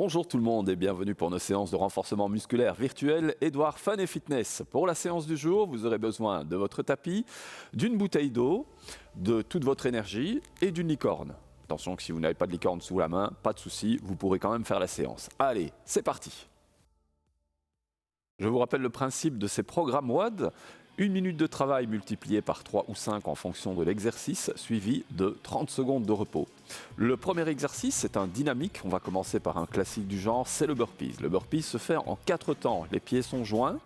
Bonjour tout le monde et bienvenue pour nos séances de renforcement musculaire virtuel Edouard Fun et Fitness. Pour la séance du jour, vous aurez besoin de votre tapis, d'une bouteille d'eau, de toute votre énergie et d'une licorne. Attention que si vous n'avez pas de licorne sous la main, pas de souci, vous pourrez quand même faire la séance. Allez, c'est parti. Je vous rappelle le principe de ces programmes WOD. 1 minute de travail multipliée par 3 ou 5 en fonction de l'exercice, suivi de 30 secondes de repos. Le premier exercice, c'est un dynamique. On va commencer par un classique du genre, c'est le burpees. Le burpees se fait en 4 temps. Les pieds sont joints.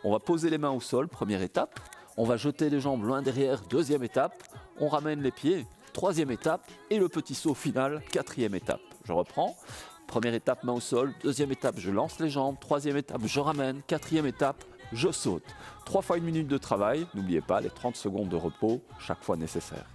On va poser les mains au sol, première étape. On va jeter les jambes loin derrière, deuxième étape. On ramène les pieds, troisième étape. Et le petit saut final, quatrième étape. Je reprends. Première étape, main au sol. Deuxième étape, je lance les jambes. Troisième étape, je ramène. Quatrième étape, je saute. 3 fois 1 minute de travail, n'oubliez pas les 30 secondes de repos chaque fois nécessaire.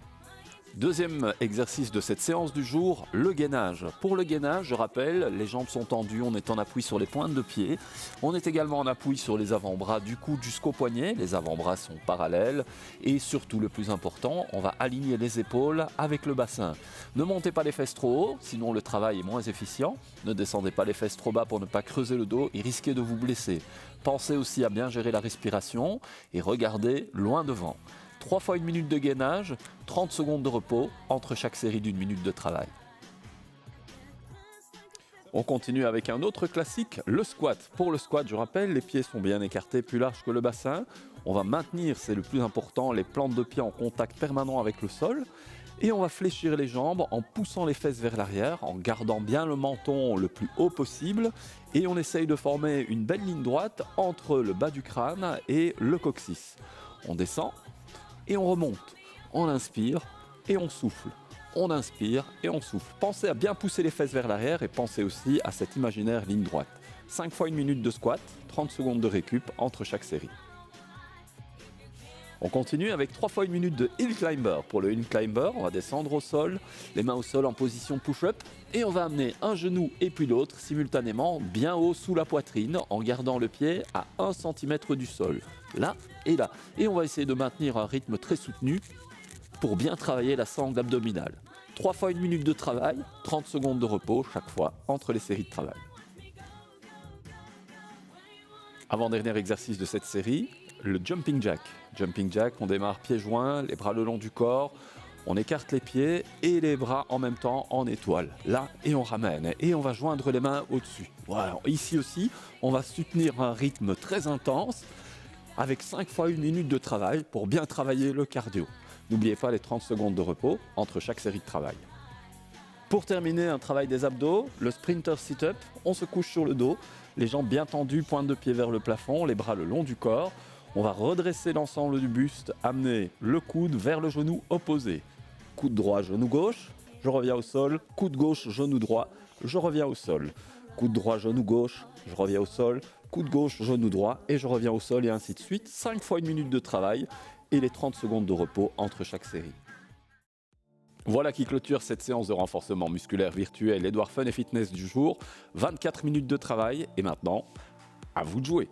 Deuxième exercice de cette séance du jour, le gainage. Pour le gainage, je rappelle, les jambes sont tendues, on est en appui sur les pointes de pied. On est également en appui sur les avant-bras du coude jusqu'au poignet. Les avant-bras sont parallèles. Et surtout, le plus important, on va aligner les épaules avec le bassin. Ne montez pas les fesses trop haut, sinon le travail est moins efficient. Ne descendez pas les fesses trop bas pour ne pas creuser le dos et risquer de vous blesser. Pensez aussi à bien gérer la respiration et regardez loin devant. 3 fois 1 minute de gainage, 30 secondes de repos entre chaque série d'1 minute de travail. On continue avec un autre classique, le squat. Pour le squat, je rappelle, les pieds sont bien écartés, plus larges que le bassin. On va maintenir, c'est le plus important, les plantes de pied en contact permanent avec le sol. Et on va fléchir les jambes en poussant les fesses vers l'arrière, en gardant bien le menton le plus haut possible. Et on essaye de former une belle ligne droite entre le bas du crâne et le coccyx. On descend et on remonte. On inspire et on souffle. On inspire et on souffle. Pensez à bien pousser les fesses vers l'arrière et pensez aussi à cette imaginaire ligne droite. 5 fois 1 minute de squat, 30 secondes de récup entre chaque série. On continue avec 3 fois 1 minute de hill climber. Pour le hill climber, on va descendre au sol, les mains au sol en position push-up et on va amener un genou et puis l'autre simultanément bien haut sous la poitrine en gardant le pied à 1 cm du sol. Là et là. Et on va essayer de maintenir un rythme très soutenu pour bien travailler la sangle abdominale. 3 fois 1 minute de travail, 30 secondes de repos chaque fois entre les séries de travail. Avant-dernier exercice de cette série, le jumping jack. Jumping jack, on démarre pieds joints, les bras le long du corps, on écarte les pieds et les bras en même temps en étoile. Là, et on ramène. Et on va joindre les mains au-dessus. Voilà. Ici aussi, on va soutenir un rythme très intense avec 5 fois 1 minute de travail pour bien travailler le cardio. N'oubliez pas les 30 secondes de repos entre chaque série de travail. Pour terminer, un travail des abdos, le sprinter sit-up, on se couche sur le dos, les jambes bien tendues, pointe de pied vers le plafond, les bras le long du corps. On va redresser l'ensemble du buste, amener le coude vers le genou opposé. Coude droit, genou gauche, je reviens au sol, coude gauche, genou droit, je reviens au sol. Coude droit, genou gauche, je reviens au sol, coude gauche, genou droit et je reviens au sol et ainsi de suite. 5 fois 1 minute de travail et les 30 secondes de repos entre chaque série. Voilà qui clôture cette séance de renforcement musculaire virtuel Edouard Fun et Fitness du jour. 24 minutes de travail et maintenant, à vous de jouer.